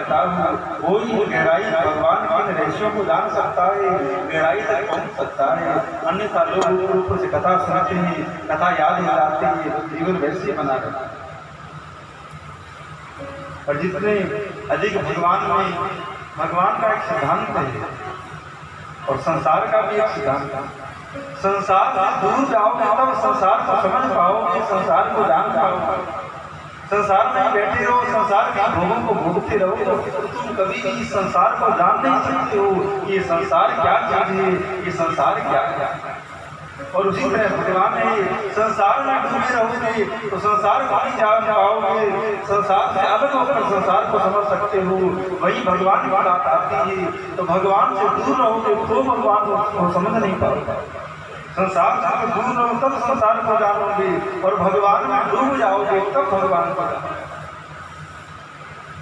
कहता हूँ, वही गहराई भगवान के रहस्यों को जान सकता है, गहराई तक पहुँच सकता है। अन्यथा लोग ऊपर से कथा सुनते हैं, कथा याद हो जाते हैं, जीवन वैसे बना रहता है। और जितने अधिक भगवान का एक सिद्धांत है और संसार का भी एक सिद्धांत है। संसार से दूर जाओगे तब संसार को समझ पाओगे, संसार को जान पाओगे। संसार में बैठे रहो, संसार के भोगों को भोगते रहो तो तुम कभी भी इस संसार को जान नहीं सकते हो ये संसार क्या चीज है, ये संसार क्या है। और उसी तरह भगवान ने संसार में डूबे रहोगे तो संसार को नहीं जान पाओगे, संसार से अलग होकर संसार को समझ सकते हो। वही भगवान की बात आती है। तो भगवान से दूर रहोगे तो भगवान को समझ नहीं पाओगे। संसार से दूर रहो तब संसार को जानोगे और भगवान में डूब जाओगे तब भगवान को जानोगे।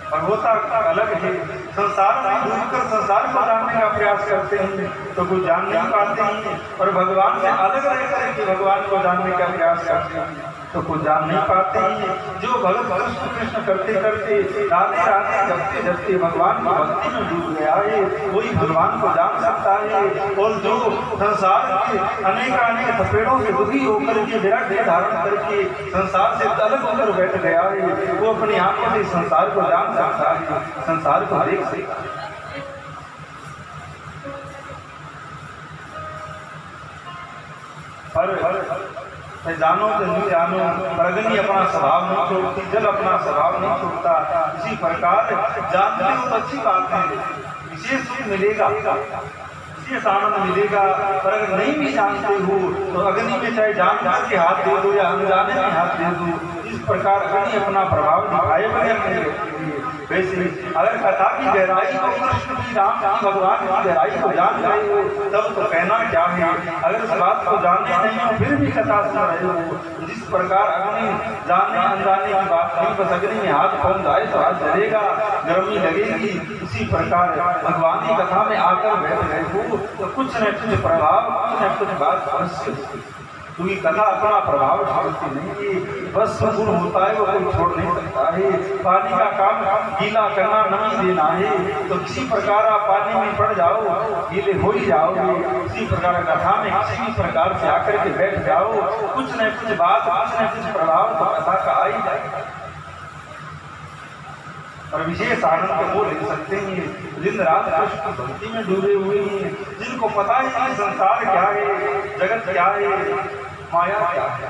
और होता अलग है। संसार में डूबकर संसार को जानने का प्रयास करते हैं तो कुछ जान नहीं पाते हैं, और भगवान से अलग रह करके भगवान को जानने का प्रयास करते हैं तो कुछ जान नहीं पाते हैं। जो भगत कृष्ण कृष्ण करते करते राधे राधे जपते जपते भगवान की भक्ति में डूब गया है वही भगवान को जान सकता है। और जो संसार के अनेक थपेड़ों से दुखी होकर के विराट देह धारण करके संसार से अलग होकर बैठ गया है वो अपनी आंखों से संसार को जान सकता है, संसार को देख सकता है। पर जानो तो नहीं जानो, पर अग्नि अपना स्वभाव नहीं छोड़ती, जल अपना स्वभाव नहीं छोड़ता। इसी प्रकार जानते हो तो अच्छी बात है, विशेष सुख मिलेगा, विशेष आनंद मिलेगा। पर अगर नहीं भी जानते हो तो अग्नि में चाहे जानकर के हाथ दे दो या अनजाने में हाथ दे दो, इस प्रकार अग्नि अपना प्रभाव दिखाए बगैर वैसे अगर कथा की गहराई को कृष्ण की राम की भगवान की गहराई को जान रहे हो तब तो कहना क्या है। अगर इस बात को जानते नहीं हो फिर भी कथा सुन रहे हो, जिस प्रकार अग्नि जानने अनजाने की बात नहीं, बस अग्नि में हाथ पहुंच जाए तो हाथ जलेगा, गर्मी लगेगी। इसी प्रकार भगवान की कथा में आकर बैठ गए हो तो कुछ न कुछ प्रभाव, कुछ न कुछ बात अवश्य, क्योंकि कथा अपना प्रभाव छोड़ती नहीं है। बस गुण होता है वो कोई छोड़ नहीं सकता है। पानी का काम गीला करना, नमी देना है, तो किसी प्रकार आप पानी में पड़ जाओ गीले हो ही जाओगे। इसी प्रकार कथा में किसी भी प्रकार से आकर के बैठ जाओ, कुछ न कुछ बात, कुछ न कुछ प्रभाव तो कथा का आ ही जाएगा और विशेष आनंद को ले सकते हैं। दिन रात कृष्ण की भक्ति में डूबे हुए हैं, जिनको पता है कि संसार क्या है, जगत क्या है, माया क्या है।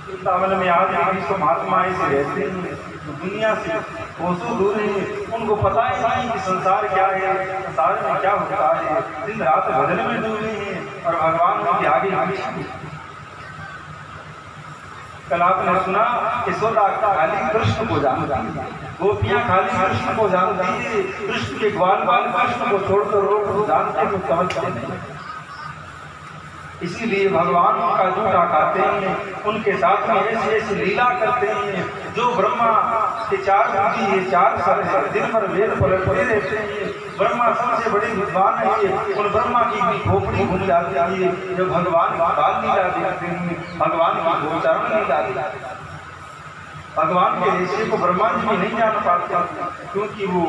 वृंदावन में आज विश्व महात्मा ऐसे रहते हैं तो दुनिया से कोसों दूर है, उनको पता ही नहीं कि संसार क्या है, संसार में क्या होता है। दिन रात भजन में डूबे हैं और भगवान उनके आगे आगे। कल आपने सुना यशोदा खाली कृष्ण को जानती है, गोपियां खाली कृष्ण को जानती है, कृष्ण के ग्वाल बाल कृष्ण को छोड़कर लोग जानते को समझते नहीं। इसीलिए भगवान का झूठा खाते हैं, उनके साथ में ऐसी ऐसी लीला करते हैं। जो ब्रह्मा के चार बुद्धि है, चार सर है, दिन भर वेद पढ़ते रहते हैं। ब्रह्मा सबसे बड़े विद्वान है, उन ब्रह्मा की भी खोपड़ी घूम जाती है जब भगवान बाल लीला देखते हैं, भगवान की गोचरण लीला देखते हैं। भगवान के रहस्य को ब्रह्मा जी नहीं जान पाते क्योंकि वो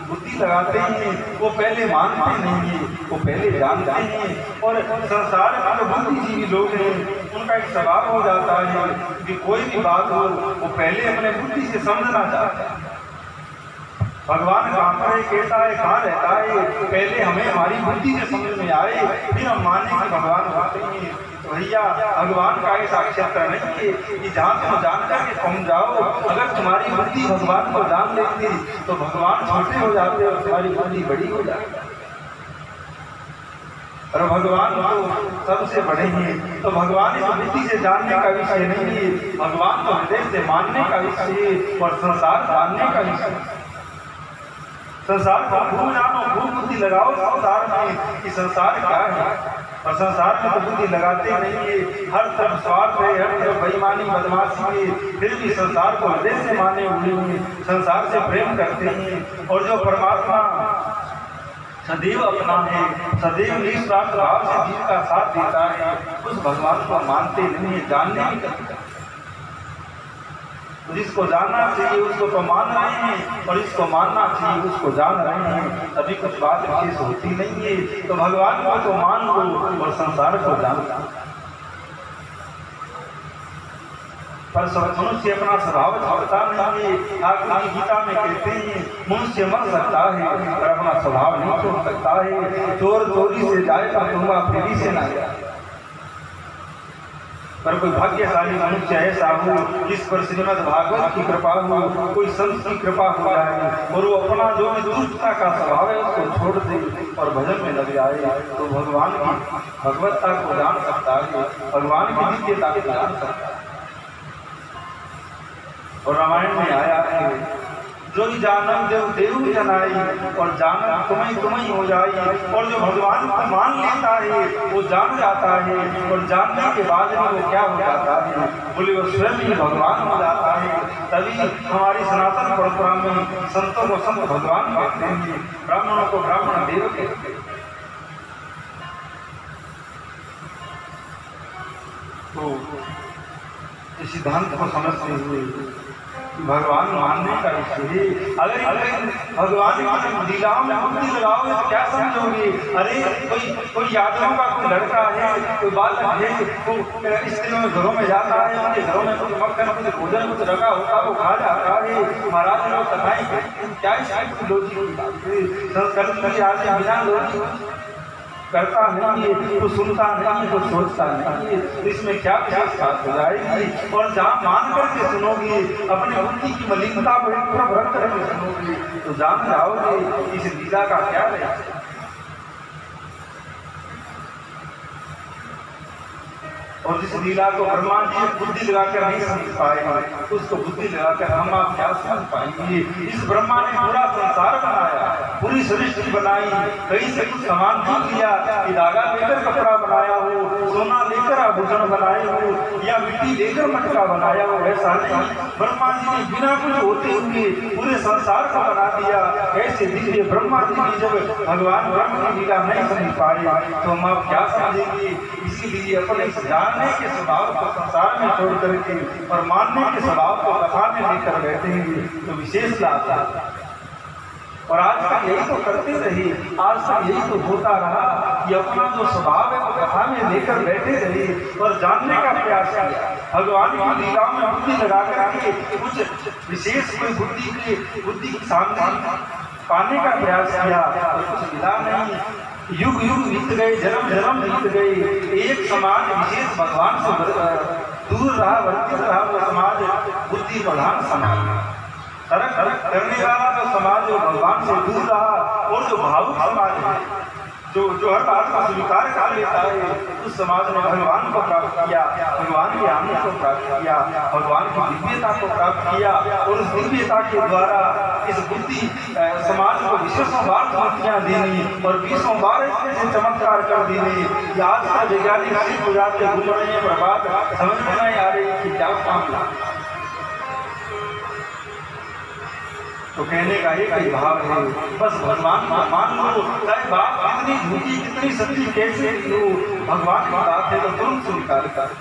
बुद्धि लगाते हैं, वो पहले मानते नहीं है, वो पहले जानते हैं। और संसार में जो बुद्धिजीवी लोग हैं उनका एक स्वभाव हो जाता है कि कोई भी बात हो वो पहले अपने बुद्धि से समझना चाहता है। भगवान कहाँ पर है, कैसा है, कहाँ रहता है, पहले हमें हमारी बुद्धि से समझ में आए फिर हम माने कि भगवान होते हैं। भैया भगवान का ही साक्षात्कार नहीं है कि जहाँ तुम जानकर के पहुँच जाओ। अगर तुम्हारी बुद्धि भगवान को जान लेती तो भगवान छोटे हो जाते और तुम्हारी बुद्धि बड़ी हो जाती। और भगवान तो सबसे बड़े हैं, तो भगवान इस बुद्धि से जानने का विषय नहीं है, भगवान तो हृदय से मानने का विषय है और संसार जानने का विषय। संसार को खूब जानो, खूब बुद्धि लगाओ संसार में कि संसार क्या है। और संसार में तो बुद्धि लगाते नहीं है, हर तरफ स्वार्थ है, हर तरफ बेईमानी बदमाशी है, फिर भी संसार को हृदय से माने हुए हैं, संसार से प्रेम करते हैं। और जो परमात्मा सदैव अपना है, सदैव निस्वार्थ भाव से जीव का साथ देता है, उस भगवान को मानते नहीं है, जानने नहीं करते। तो जिसको जानना चाहिए उसको तो मान रहे हैं, और जिसको मानना चाहिए उसको जान रहे हैं। अभी कुछ बात विशेष होती नहीं है। तो भगवान को तो मान लो और संसार को जान लो। पर मनुष्य अपना स्वभाव छोड़ता नहीं है। ठाकुर की गीता में कहते हैं मनुष्य मर सकता है पर अपना स्वभाव नहीं छोड़ सकता है। चोर चोरी से जाएगा दूंगा फेरी से ना जाए। पर कोई भाग्यशाली मनुष्य ऐसा हो जिस पर श्रीमद् भागवत की कृपा हो, कोई संत की कृपा हो जाए और वो अपना जो भी दुष्टता का स्वभाव है उसको छोड़ दे और भजन में लग जाए, तो भगवान की भगवत्ता को जान सकता है, भगवान की नित्यता को जान सकता है। और रामायण में आया है जो जानम देव देव जनाई और जानम तुम्हें हो जाई। और जो भगवान को मान लेता है वो जान जाता है, और जानने के बाद भी वो क्या हो जाता है, बोले वो स्वयं ही भगवान हो जाता है। तभी हमारी सनातन परंपरा में संतों को संत भगवान कहते हैं, ब्राह्मणों को ब्राह्मण देव कहते हैं। तो इस सिद्धांत को समझते हुए भगवान मानने का इसलिए अगर भगवान की लीलाओं में बुद्धि लगाओगे तो क्या समझोगे? अरे कोई यादवों का कोई लड़का है, कोई बालक है, वो स्त्रियों में घरों में जाता है, उनके घरों में कुछ मक्खन कुछ भोजन कुछ रखा होता है वो खा जाता है। महाराज लोग कथाएं क्या संस्कृत की आदमी बिना लोग करता नहीं है, तो सुनता नहीं है, तो सोचता नहीं है, इसमें क्या विशेष बात हो जाएगी? और जहाँ मान करके सुनोगी अपनी बुद्धि की मलिनता को पूरा भरत करके सुनोगी तो जान जाओगे इस लीला का क्या रहेगा। और जिस लीला को ब्रह्मा जी बुद्धि लगाकर नहीं समझ पाएंगे उसको बुद्धि लगाकर हम आप क्या समझ पाएंगे। इस ब्रह्मा ने पूरा संसार बनाया, पूरी सृष्टि बनाई, कहीं से कुछ सामान नहीं लिया कि धागा लेकर कपड़ा बनाया हो, सोना लेकर आभूषण बनाए हो, या मिट्टी लेकर मटका बनाया हो, ऐसा नहीं। ब्रह्मा जी ने बिना कुछ होते हुए पूरे संसार को बना दिया। ऐसे दिव्य ब्रह्मा जी ने जब भगवान ब्रह्म की लीला नहीं समझ पाए तो हम आप क्या समझेंगे। इसीलिए अपने जानने के स्वभाव को संसार में छोड़ करके और मानने के स्वभाव को कथा में लेकर बैठे हैं तो विशेष लाभ है। और आज तक यही तो करते रहे, आज तक यही तो होता रहा कि अपना जो स्वभाव है वो कथा में लेकर बैठे रहे और जानने का प्रयास किया। भगवान की लीलाओं में बुद्धि लगा करके कुछ विशेष कोई बुद्धि की सामने पाने का प्रयास किया और कुछ मिला नहीं। युग युग बीत गए, जन्म जन्म बीत गए, एक समाज विशेष भगवान से दूर रहा, वर्तित रहा वो समाज बुद्धि प्रधान समाज, तरक करने वाला जो समाज जो भगवान से दूर रहा, और जो भावुक समाज है जो हर बात को स्वीकार कर लेता है उस समाज ने भगवान को प्राप्त किया, भगवान के आनंद को प्राप्त किया, भगवान की दिव्यता को प्राप्त किया। और उस दिव्यता के द्वारा इस बुद्धि समाज को विशेषों बार चुनौतियाँ देनी और 20 बार इसमें चमत्कार कर देने। आज का वैज्ञानिक सिद्ध हो जाते घूम रहे हैं, प्रभात समझ में नहीं आ रही कि क्या मामला। तो कहने का एक ही भाव है, बस भगवान को मान लो, चाहे बात कितनी झूठी कितनी सच्ची कैसे हो, भगवान की बात है तो तुरंत स्वीकार कर।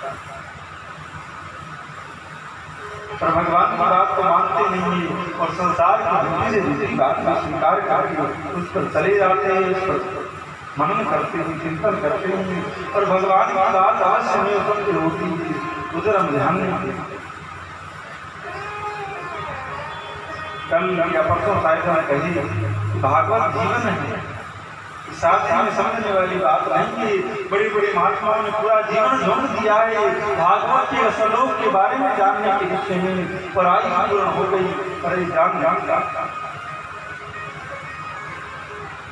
पर भगवान की बात को मानते नहीं और संसार की झूठी से दूसरी बात को स्वीकार करके उस पर चले जाते हैं, उस पर मनन करते हैं, चिंतन करते हैं। और भगवान की बात अवश्य में उपलब्ध होती है, उधर हम ध्यान नहीं देते। कल या परसों साहित्य में कही भागवत जीवन है, साथ में समझने वाली बात नहीं कि बड़े बड़े महात्माओं ने पूरा जीवन झोंक दिया है भागवत के श्लोक के बारे में जानने के विषय में, पर आज पूर्ण हो गई। अरे जान का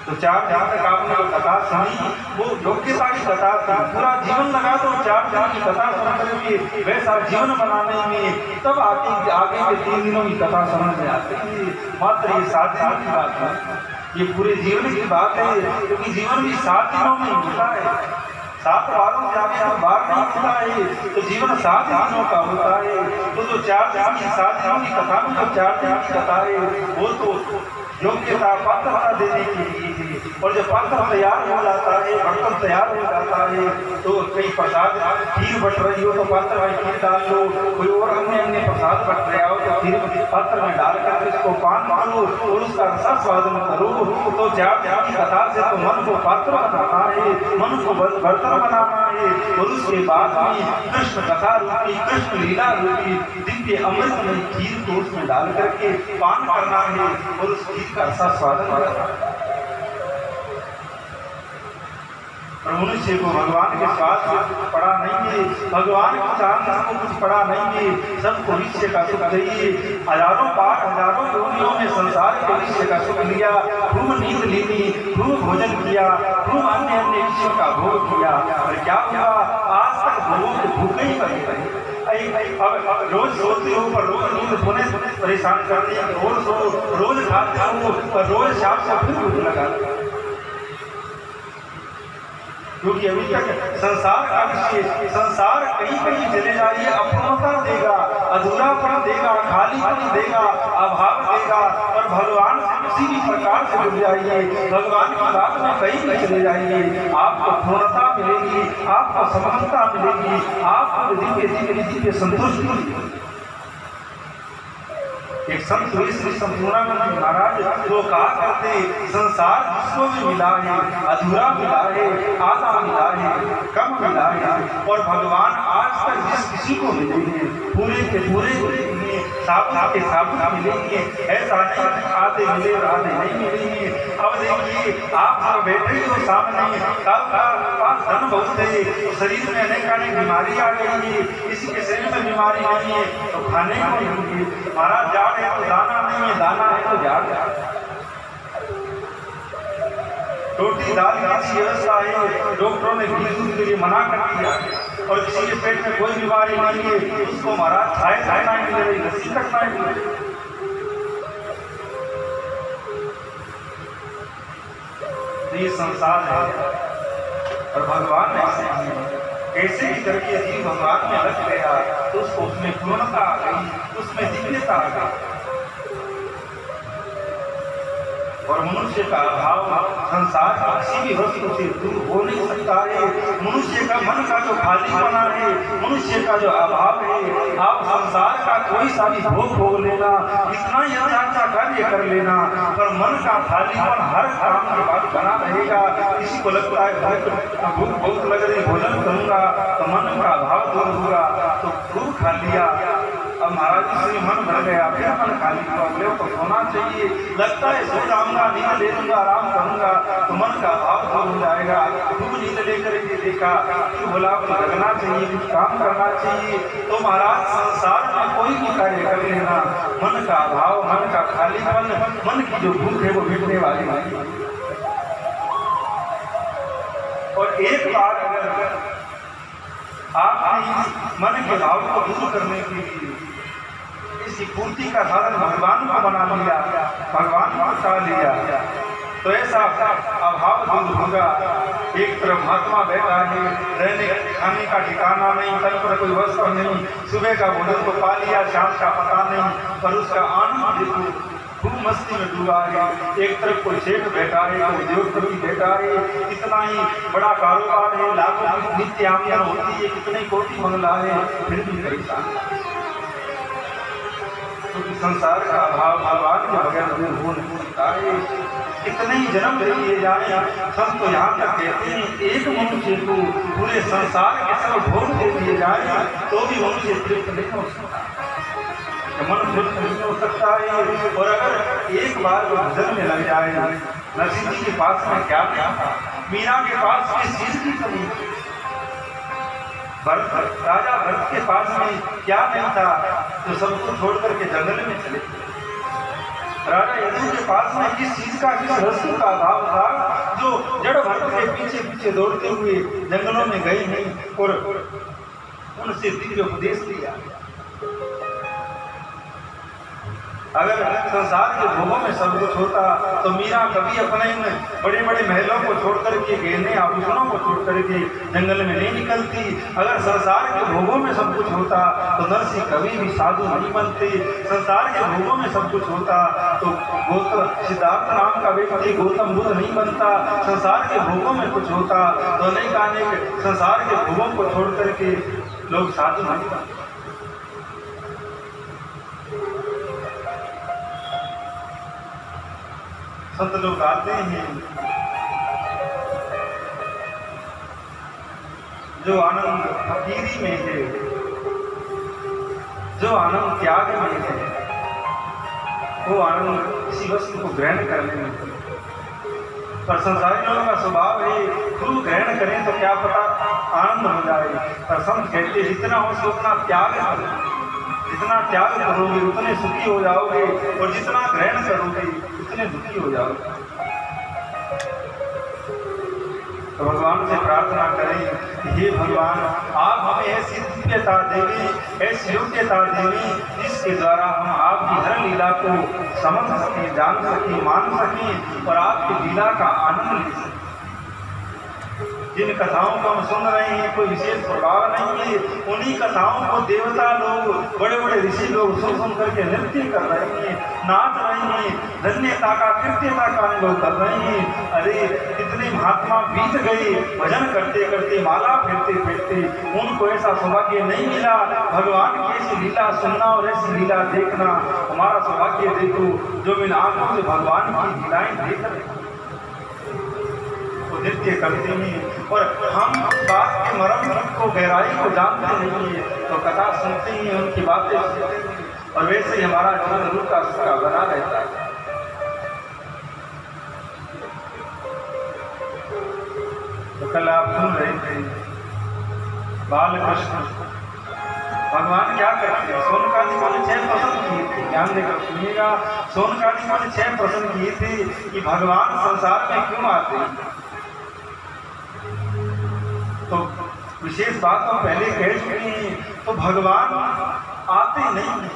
तो चार तक आपने जो कथा सुनी वो योग्यता की कथा था, पूरा जीवन लगा तो 4 दिन की कथा सुन करके वैसा जीवन बनाने में तब आगे के 3 दिनों की कथा समझ में आती है। मात्र ये 7 दिन की बात है, ये पूरे जीवन की बात है, क्योंकि जीवन भी 7 दिनों में होता है। 7 बारों से आगे आप बार नहीं होता है तो जीवन 7 दिनों का होता है। तो जो 4 दिन की 7 दिनों की कथा में जो 4 दिन की कथा है वो तो योग्यता पात्रता देने के लिए है। और जब पात्र तैयार हो जाता है, बर्तन तैयार हो जाता है, तो कई प्रसाद खीर बट रही हो तो पात्र में खीर डाल लो, कोई और अन्य प्रसाद बट रहा हो तो खीर पात्र में डाल कर इसको पान करो और उसका रसास्वादन करो। तो जाप की कथा से तो मन को पात्र बनाना है, मन को बर्तन बनाना है, और उसके बाद में कृष्ण कथा रूपी, कृष्ण लीला रूपी दिव्य अमृत में खीर को उसमें डाल करके पान करना है और उस खीर का रसास्वादन करना है। और मनुष्य को भगवान के स्वाद पड़ा नहीं है, भगवान के साथ को कुछ पड़ा नहीं है, सबको विषय का सुख चाहिए। हजारों बार हजारों योनियों में संसार के विषय का सुख लिया, खूब नींद ली, खूब भोजन किया, खूब अन्य अन्य विषयों का भोग किया, और क्या हुआ? आज तक भोग भूखे ही पड़े रहे। अब रोज सोते हो पर रोज नींद होने परेशान करती है, रोज खाते हो पर रोज शाम से फिर भूख लगा, क्योंकि अभी तक संसार का विषय, संसार कहीं कहीं चले जाइए अपूर्णता देगा, अधूरापन देगा, खालीपन देगा, अभाव देगा। और भगवान से किसी भी प्रकार से जुड़ जाइए, भगवान की बात में कहीं भी चले जाइए, आपको पूर्णता मिलेगी, आपको समानता मिलेगी, आपको दिव्य संतुष्टि मिलेगी। एक संत श्री संपूर्णानंद महाराज वो कहा करते, संसार जिसको भी मिला है अधूरा मिला है, आधा मिला है, कम मिला है, और भगवान आज तक जिस किसी को मिले हैं पूरे के पूरे साबुत के साबुत मिलेंगे, ऐसा नहीं आधे मिले और आधे नहीं मिलेंगे। अब देखिए आप बैठे हो सामने, पास धन बहुत है, शरीर में अनेक बीमारी आ गई है, किसी के शरीर में बीमारी नहीं है तो खाने को नहीं है, महाराज जाड़ है तो दाना नहीं है, दाना है तो जाड़, रोटी दाल की ऐसी व्यवस्था है, डॉक्टरों ने घी दूध के लिए मना कर दिया, और किसी के पेट में कोई बीमारी नहीं है उसको महाराज खाए नहीं मिल रही, लस्सी तक नहीं मिल रही। ये संसार है और भगवान ऐसे ही करके जीव भगवान में लग गया तो उसको उसमें पूर्णता आ गई, उसमें दिव्यता आ गई। और मनुष्य का अभाव संसार किसी भी वस्तु से दूर हो नहीं सकता है। मनुष्य का मन का जो खालीपना है, मनुष्य का जो अभाव है, आप संसार का कोई सा भी भोग लेना, इतना ही अच्छा कार्य कर लेना, पर मन का खालीपन हर काम के बाद बना रहेगा। किसी को लगता है भूख बहुत लग रही, भोजन करूंगा तो मन का अभाव दूर होगा, तो खूब खा लिया, अब महाराज से मन भर गया, फिर मन खाली प्रॉब्लम तो होना चाहिए, लगता है सो जाऊंगा, नींद ले लूंगा, आराम करूंगा तो मन का अभाव दूर हो जाएगा। खूब नींद लेकर के देखा कि बोला लगना चाहिए, कुछ काम करना चाहिए, तो महाराज संसार में कोई भी कार्य कर लेना, मन का अभाव, मन का खालीपन, मन की जो भूख है वो मिटने वाली नहीं। और एक बार अगर आपने मन के भाव को दूर करने के लिए इसी पूर्ति का साधन भगवान को बना लिया, भगवान को उठा लिया, तो ऐसा अभाव दूर होगा। एक तरफ महात्मा बैठा है, रहने खाने का ठिकाना नहीं, तन पर कोई वस्त्र नहीं, सुबह का भोजन तो पा लिया, शाम का पता नहीं, पर उसका आनंद देखो खूब मस्ती में डूबा है। एक तरफ कोई सेठ बैठा है, कोई उद्योगपति बैठा है, कितना ही बड़ा कारोबार है, लाखों की नित्य आमदनी होती है, कितने कोटि बंगला है, फिर भी परेशान, क्योंकि संसार का अभाव भगवान के बगैर दूर हो नहीं सकता है। कितने ही जन्म ले लिए जाए, सब तो यहाँ तक कहते हैं एक मनुष्य को पूरे संसार के सब भोग दे दिए जाए तो भी मनुष्य तृप्त नहीं हो सकता, मन तृप्त नहीं हो सकता है। और अगर एक बार भजन में लग जाए, नरसिंह जी के पास में क्या था, मीरा के पास किस चीज की कमी, राजा भरत के पास में क्या नहीं था तो सबको छोड़ करके जंगल में चले। राजा यदु के पास में किस चीज का, किस वस्तु का अभाव था जो जड़ भरत के पीछे पीछे दौड़ते हुए जंगलों में गए नहीं और उनसे दिव्य उपदेश दिया। अगर संसार के भोगों में सब कुछ होता तो मीरा कभी अपने इन बड़े बड़े महलों को छोड़ करके, गहने आभूषणों को छोड़ करके जंगल में नहीं निकलती। अगर संसार के भोगों में सब कुछ होता तो नरसी कभी भी साधु नहीं बनते। संसार के भोगों में सब कुछ होता तो गौतम सिद्धार्थ नाम का व्यक्ति गौतम बुद्ध नहीं बनता। संसार के भोगों में कुछ होता तो अनेक संसार के भोगों को छोड़ करके लोग साधु नहीं बनते। संत लोग आते हैं, जो आनंद फकीरी में है, जो आनंद त्याग में है, वो आनंद किसी वस्तु को ग्रहण करने में है। पर संसारी लोगों का स्वभाव है खूब ग्रहण करें तो क्या पता आनंद हो जाए। पर संत कहते जितना हो सके उतना त्याग करो, जितना त्याग करोगे उतने सुखी हो जाओगे, और जितना ग्रहण करोगे उतने दुखी हो जाओगे। तो भगवान से प्रार्थना करें, हे भगवान आप हमें ऐसी दिव्यता देवी, ऐसी योग्यता देवी जिसके द्वारा हम आपकी हर लीला को समझ सकें, जान सकें, मान सकें और आपकी लीला का आनंद ले सकें। जिन कथाओं को हम सुन रहे हैं कोई विशेष प्रभाव नहीं है, उन्हीं कथाओं को देवता लोग, बड़े बड़े ऋषि लोग सुन सुन करके नृत्य कर रहे हैं, नाच रहे हैं, धन्यता का कृत्यता का अनुभव कर रहे हैं। अरे कितने महात्मा बीत गए भजन करते करते, माला फेरते फेरते, उनको ऐसा सौभाग्य नहीं मिला भगवान की ऐसी लीला सुनना और ऐसी लीला देखना। हमारा सौभाग्य देखो जो इन आंखों से भगवान की लीलाएं देख रहे हैं, नृत्य करते हैं और हम बात के मर्म को, गहराई को जानते नहीं है, तो कथा सुनते हैं, उनकी बातें सुनते हैं और वैसे ही हमारा जीवन रूप का सुखा बना रहता है। तो कल आप सुन रहे थे बाल कृष्ण भगवान क्या करते हैं, सोनकादि को 6 प्रश्न किए थे, ध्यान देकर सुनिएगा। सोनकादि को 6 प्रश्न किए थे कि भगवान संसार में क्यों आते हैं। तो विशेष बात हम पहले कह चुके हैं, तो भगवान आते नहीं,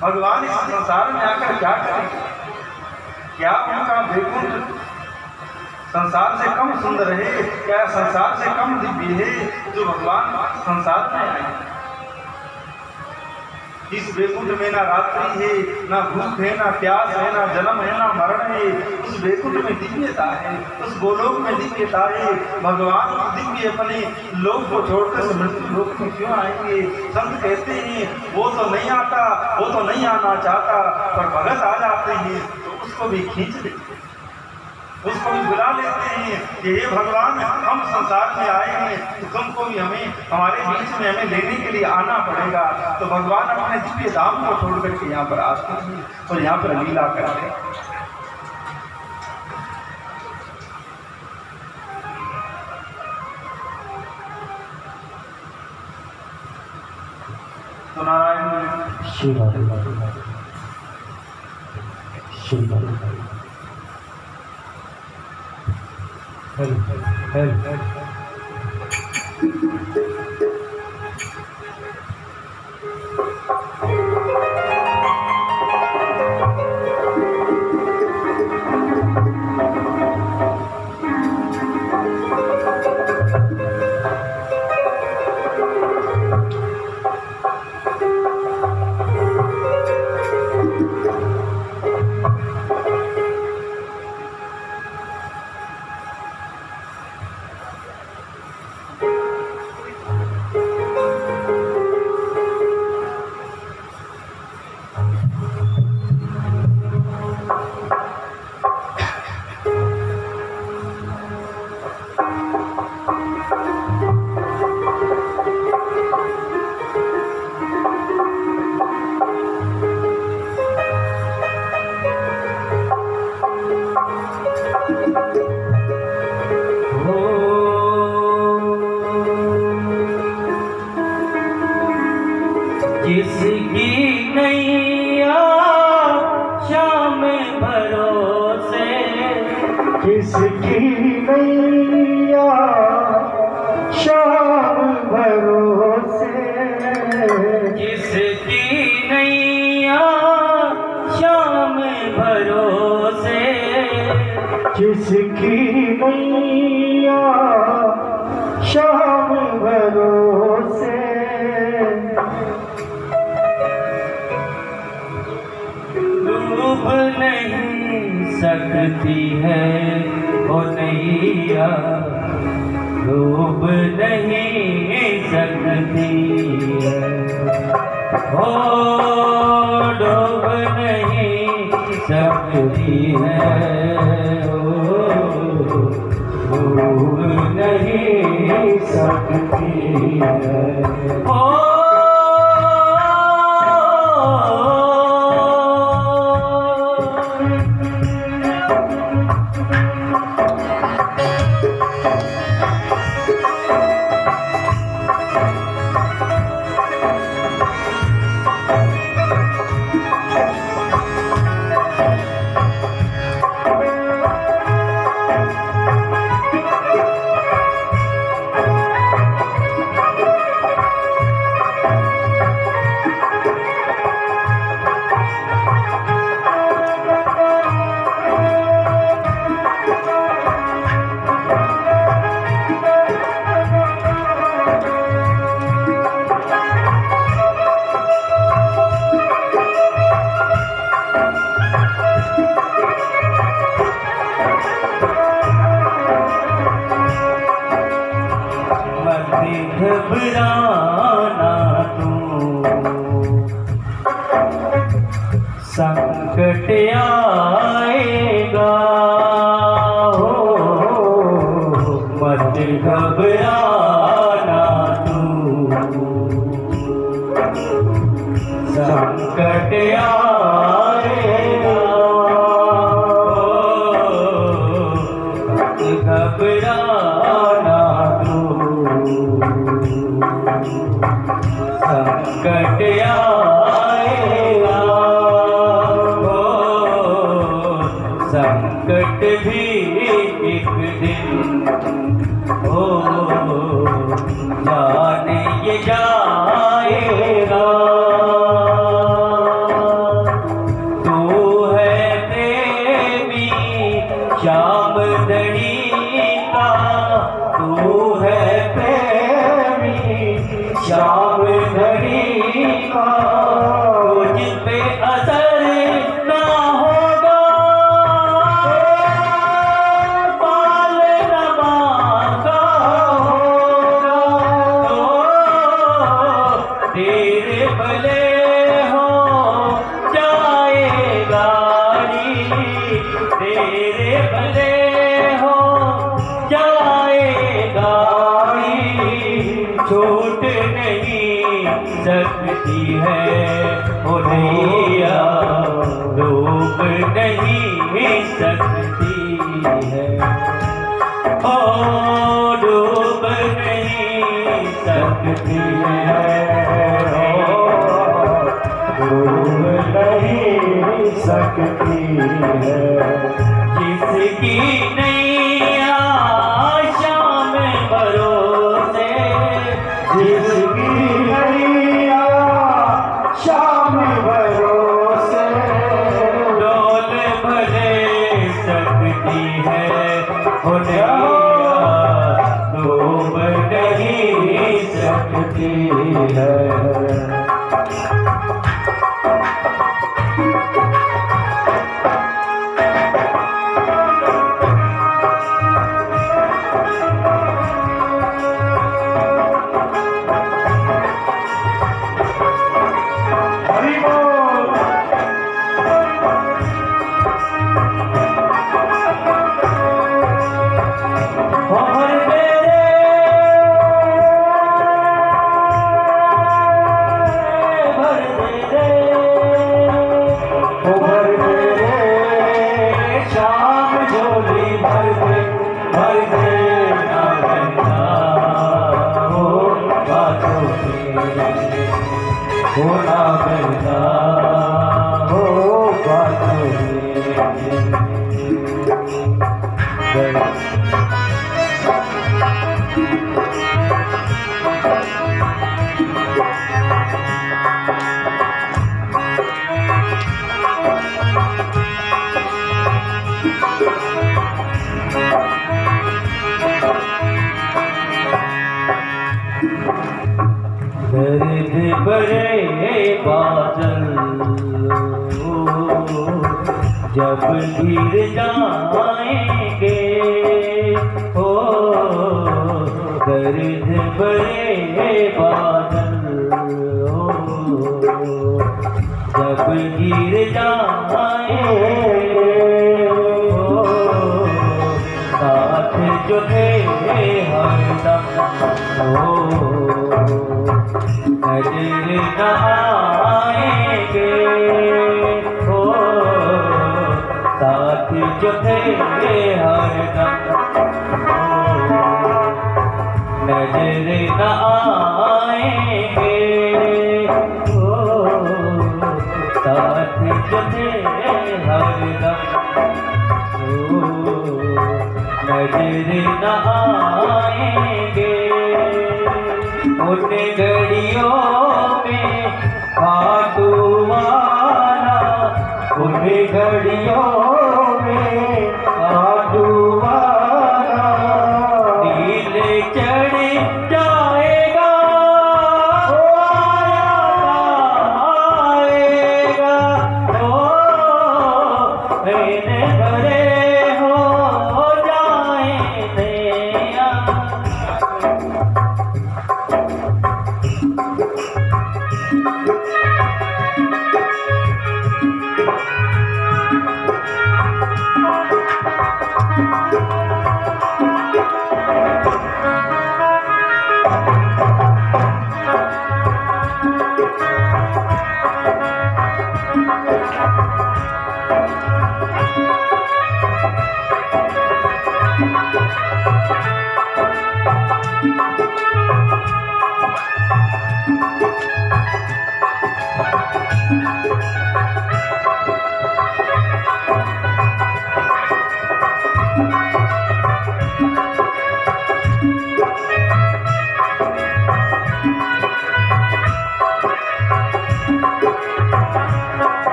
भगवान इस संसार में आकर क्या करेंगे? क्या उनका वैकुंठ संसार से कम सुंदर है? क्या संसार से कम दिव्य है जो भगवान संसार में आए? इस वैकुंठ में ना रात्रि है, ना भूख है, ना प्यास है, ना जन्म है, ना मरण है। उस वैकुंठ में दिव्यता है, उस गोलोक में दिव्यता है। भगवान दिव्य अपने लोक को छोड़कर मृत्यु लोक में क्यों आएंगे? संत कहते हैं वो तो नहीं आता, वो तो नहीं आना चाहता, पर भगत आ जाते हैं तो उसको भी खींच लेते हैं, उसको भी बुला लेते हैं कि हे भगवान हम संसार में आए हैं तो तुमको भी हमें हमारे बीच में हमें लेने के लिए आना पड़ेगा। तो भगवान अपने दिव्य धाम को छोड़ करके यहाँ पर आते हैं और यहाँ पर लीला करते हैं। तो नारायण शिव जिसकी नैया शाम भरोसे, जिसकी नैया शाम भरोसे, जिसकी नैया शाम भरोसे, जिसकी नैया शाम भरोसे, डूब नहीं सकती है ओ नैया, डूब नहीं सकती है, ओ डूब नहीं सकती है, ओ डूब नहीं सकती है। ओ घबराना तू, संकट आएगा हो, मत घबराना तू, संकट आएगा हो, मत घबराना तू, संकट आएगा हो, संकट भी एक दिन हो जाने ये जाएगा। तू है प्रेमी श्याम धनी का, तू है प्रेमी श्याम धनी का, तुझ पे असर ना होगा, बाल नमा का होगा, तो तेरे भले हो जाएगा नी, तेरे भले हो जाएगा नी, छूट नहीं सकती है ओ नैया, डूब नहीं सकती है, ओ डूब नहीं सकती है, डूब नहीं सकती है। जिसकी नैया शाम भरोसे, जिसकी नैया शाम भरोसे, डोल भले सकती है ओ नैया, डूब नहीं सकती है। होना मिलता हो बातों में। जब गिर जाएंगे हो गर्द बड़े बादल हो, जब गिर जाएंगे हो साथ जो थे हरदम हो नजर न आएंगे हो साथ जो थे हरदम हो नजर न आएंगे हो साथ जो थे हरदम हो नजर न आएंगे। उन घड़ियों में खाटू वाला, उन घड़ियों में खाटू वाला दिल चढ़ जाएगा आएगा तो मैंने भरे हो जाए नैया।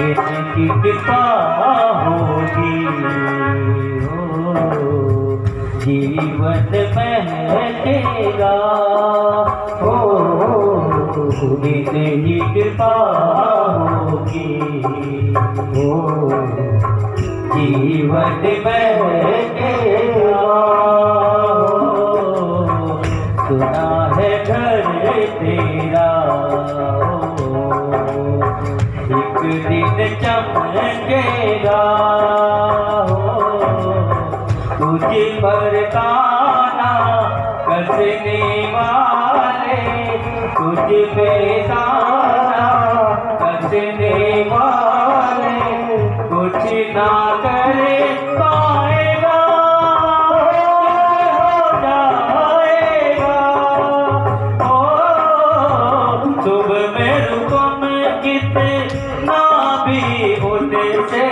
इनकी कृपा होगी हो जीवन महकेगा हो, इनकी कृपा होगी हो जीवन महकेगा हो सुना है घर तेरा एक दिन चमकेगा हो तुझ पर ताना कसने वाले, तुझ पे ताना कसने वाले कुछ ना करे पाएगा हो जाएगा हो सुबह में रुकम कितना भी उनसे,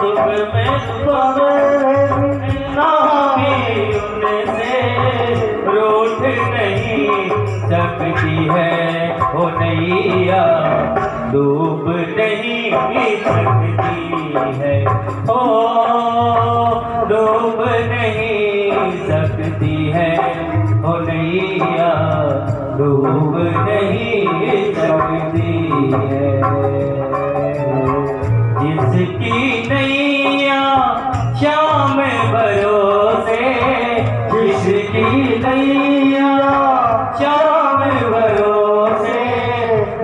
सुबह में कितना भी उनसे रूठ नहीं सकती है हो नैया, डूब नहीं सकती है हो डूब नहीं सकती है हो नैया, डूब नहीं सकती है। जिसकी नैया शाम भरोसे, जिसकी नैया शाम भरोसे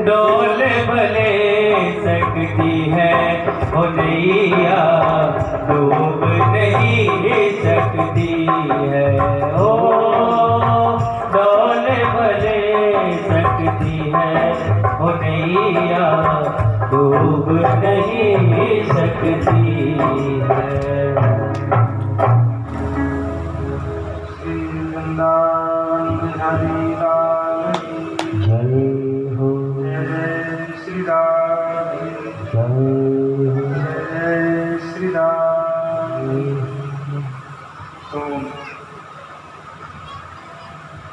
डोल भले सकती है हो नैया, डूब नहीं सकती है हो डोल भले सकती है हो नैया, डूब नहीं सकती है। श्री वृंदावन बिहारी लाल की जय हो जय श्री राम जय हो जय श्री राम। तो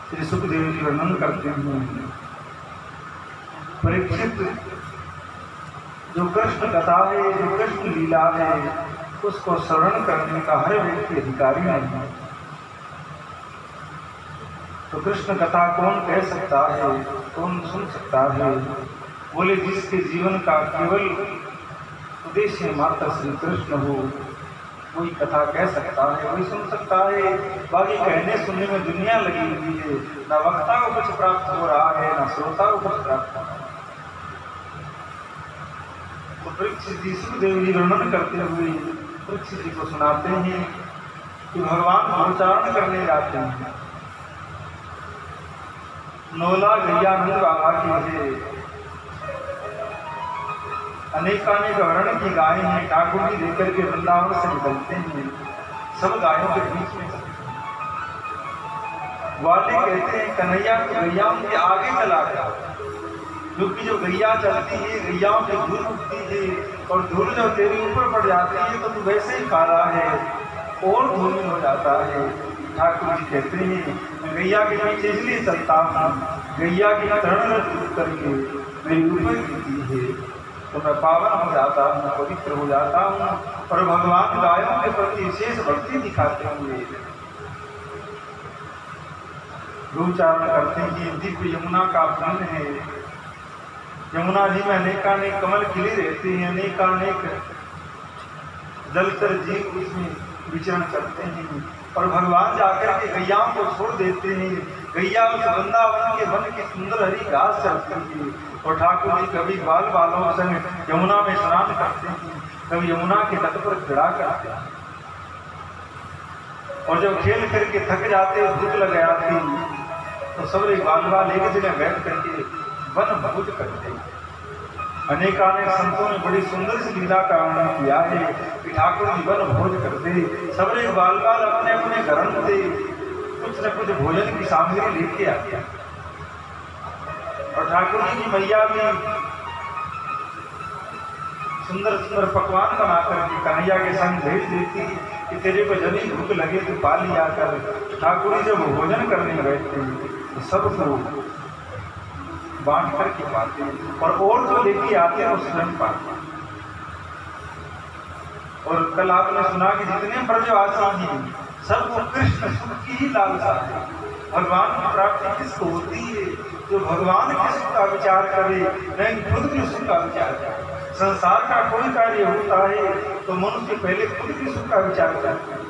श्री सुखदेव जी वर्णन करते हैं परीक्षित जो कृष्ण कथा है, जो कृष्ण लीला है, उसको श्रवण करने का हर व्यक्ति अधिकारी नहीं है। तो कृष्ण कथा कौन कह सकता है? कौन सुन सकता है? बोले जिसके जीवन का केवल उद्देश्य माता श्री कृष्ण हो, कोई कथा कह सकता है, वही सुन सकता है। बाकी कहने सुनने में दुनिया लगी हुई है, न वक्ता को कुछ प्राप्त हो रहा है, न श्रोता को कुछ प्राप्त हो रहा है। तो परीक्षित जी सुखदेव जी वर्णन करते हुए परीक्षित जी को सुनाते हैं कि भगवान उच्चारण करने जाते हैं। नोला गैयानंद बाबा की है, अनेकानेक वर्ण की गायें हैं, ठाकुर जी लेकर के वृंदावन से निकलते हैं, सब गायों के बीच में वाले कहते हैं कन्हैया तो गैया उनके आगे चला गया, क्योंकि जो गैया चलती है गैयाओं की धूल उठती है और धूल जब तेरे ऊपर पड़ जाती है तो तू वैसे ही काला है और धूमिल हो जाता है। ठाकुर जी कहते हैं मैं गैया के पीछे इसलिए चलता हूँ, गैया की चरण दूर करके मेरी ऊपर गिरती है तो मैं पावन हो जाता हूँ, पवित्र हो जाता हूँ। और भगवान गायों के प्रति विशेष भक्ति दिखाते हुए गुरुचारण करते हैं कि दिव्य यमुना का पुण्य है। यमुना जी में अनेकानेक कमल खिले रहते हैं, अनेकानेक जलचर जीव उसमें विचरण करते हैं और भगवान जाकर के गैयाओं को छोड़ देते हैं। गैया उस वृंदावन के वन की सुंदर हरी घास चलती है और ठाकुर जी कभी बाल बालों संग यमुना में स्नान करते हैं, कभी यमुना के तट पर खड़ा करते हैं और जब खेल करके थक जाते भूख लग जाती तो सब बाल बाल एक जगह बैठ करके वन भोज करते हैं। अनेकानेक संतों ने बड़ी सुंदर सी लीला का वर्णन किया है कि ठाकुर जी वन भोज करते, सबरे बाल बाल अपने अपने घर से कुछ न कुछ भोजन की सामग्री लेके आते और ठाकुर जी की मैया भी सुंदर सुंदर पकवान बना करके कन्हैया के संग भेज देती कि तेरे को जब ही भूख लगे तो पा लिया कर। ठाकुर जी जब भोजन करने बैठते तो सबको बांट करके पाते और जो लेके आते हैं वो स्वयं पाते। और कल आपने सुना कि जितने ब्रजवासी हैं सबको कृष्ण सुख की ही लालसा है। भगवान की प्राप्ति किसको होती है? जो भगवान के सुख का विचार करे, नहीं खुद के सुख का विचार करे। संसार का कोई कार्य होता है तो मनुष्य पहले खुद के सुख का विचार करता है,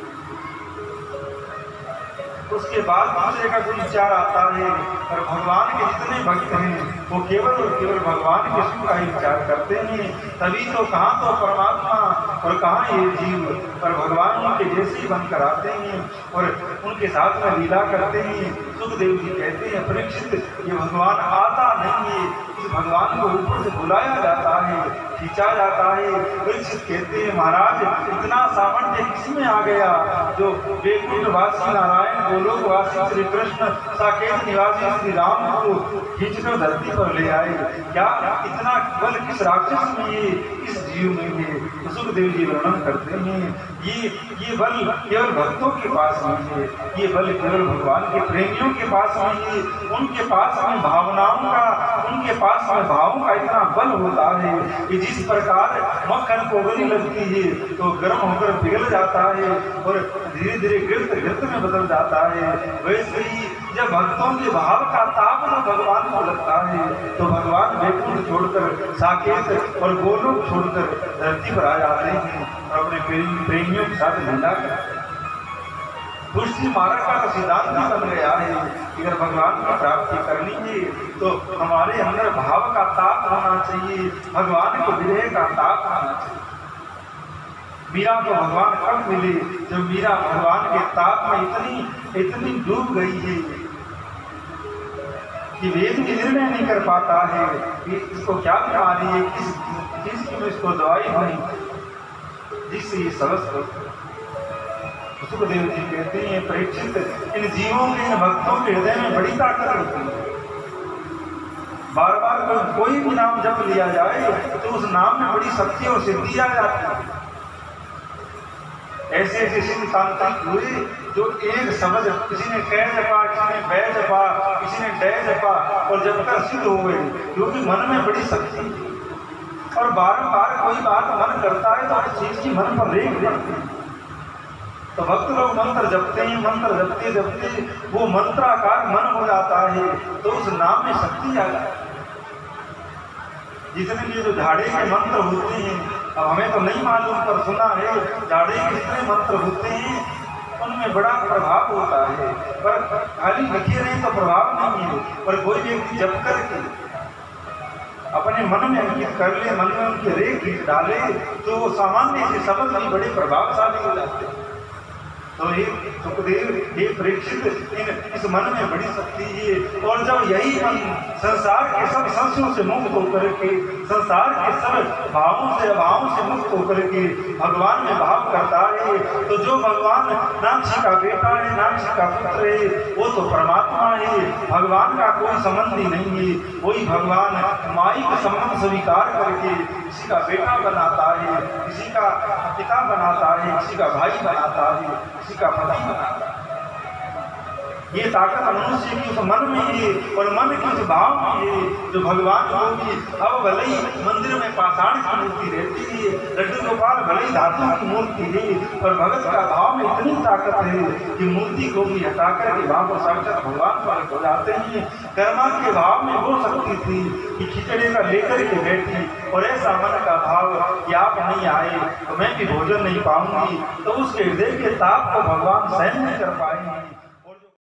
उसके बाद दूसरे का कोई विचार आता है। और भगवान के जितने भक्त हैं वो केवल और केवल भगवान के सुख का ही विचार करते हैं। तभी तो कहाँ तो परमात्मा और कहाँ ये जीव और भगवान उनके जैसे ही बनकर आते हैं और उनके साथ में लीला करते हैं। सुखदेव जी कहते हैं परीक्षित ये भगवान आता नहीं है, इस भगवान को ऊपर से बुलाया जाता है, खींचा जाता है। परीक्षित कहते हैं महाराज इतना सामर्थ्य किसमें आ गया जो वैकुंठवासी नारायण गोलोकवासी श्री कृष्ण साकेत निवासी श्री राम को खींचकर धरती पर ले आए? क्या इतना बल किस राक्षस में है, किस जीव में है? तो सुखदेव जी वर्णन करते हैं ये बल केवल भक्तों के पास नहीं है, ये बल केवल भगवान के प्रेमियों के पास नहीं है। उनके पास में भावनाओं का, उनके पास में भावों का इतना बल होता है कि जिस प्रकार मक्खन को उगलने लगती है तो गर्म होकर पिघल जाता है और धीरे धीरे गिरत गिरत में बदल जाता है, वैसे ही जब भक्तों के भाव का ताप जो भगवान को लगता है तो भगवान वैकुंठ छोड़कर साकेत और गोलोक छोड़कर धरती पर आ जाते हैं और अपने प्रेमियों के साथ लीला करते हैं। पुष्टि मार्ग का तो सिद्धांत भी बन गया है कि अगर भगवान की प्राप्ति करनी है तो हमारे अंदर भाव का ताप होना चाहिए, भगवान को विरह का ताप होना चाहिए। मीरा को भगवान कब मिले? जब मीरा भगवान के ताप में इतनी डूब गई है कि वेद भी निर्णय नहीं कर पाता है कि इसको क्या बीमारी है, किस चीज की इसको दवाई बनी जिससे ये समझ। सुखदेव जी कहते हैं परीक्षित इन जीवों के, इन भक्तों के हृदय में बड़ी ताकत होती है। बार बार कोई भी नाम जब लिया जाए तो उस नाम में बड़ी शक्ति और सिद्धि आ जाती है। ऐसे ऐसे सिद्ध तांत्रिक हुए जो एक शब्द किसी ने कै जपा, किसी ने बै जपा, किसी ने डै जपा और जब तक सिद्ध हो गए, क्योंकि मन में बड़ी शक्ति और बारंबार कोई बात मन करता है तो हर चीज की मन पर रेख रहती है। तो भक्त लोग मंत्र जपते हैं, मंत्र जपते जपते वो मंत्राकार मन हो जाता है, तो उस नाम में शक्ति आ जाती है। जितने ये जो झाड़े के मंत्र होते हैं, अब हमें तो नहीं मालूम पर सुना है झाड़े के जितने मंत्र होते हैं उनमें बड़ा प्रभाव होता है, पर खाली लिखे रहे तो प्रभाव नहीं है। पर कोई व्यक्ति जप करके अपने मन में अंकित कर ले, मन में उनके रेख लिख डाले, तो वो सामान्य से शब्द भी बड़े प्रभावशाली हो जाते हैं। तो हे सुखदेव, हे परीक्षित, इस मन में बड़ी शक्ति है। और जब यही मन संसार के सब संशयों से मुक्त होकर के, संसार के सब भावों से अभावों से मुक्त होकर के भगवान में भाव करता है, तो जो भगवान नाक्षी का बेटा है, नाक्षी का पुत्र है, वो तो परमात्मा है। भगवान का कोई संबंध ही नहीं है। वही भगवान माई का संबंध स्वीकार करके किसी का बेटा बनाता है, किसी का पिता बनाता है, किसी का भाई बनाता है, किसी का पति बनाता है। ये ताकत मनुष्य की उस मन में है और मन के उस भाव में है जो भगवान को भी अब भले ही मंदिर में पाषाण की मूर्ति रहती है, लड्डू गोपाल भले ही धातु की मूर्ति है, पर भगत का भाव में इतनी ताकत है कि मूर्ति को भी हटा कर के वहां पर साक्षात भगवान पर हो जाते हैं। कर्मा के भाव में वो शक्ति थी कि खिचड़े का लेकर के बैठी और ऐसा मन का भाव कि आप नहीं आए तो मैं भी भोजन नहीं पाऊंगी, तो उसके हृदय के ताप को भगवान सहन नहीं कर पाएंगे।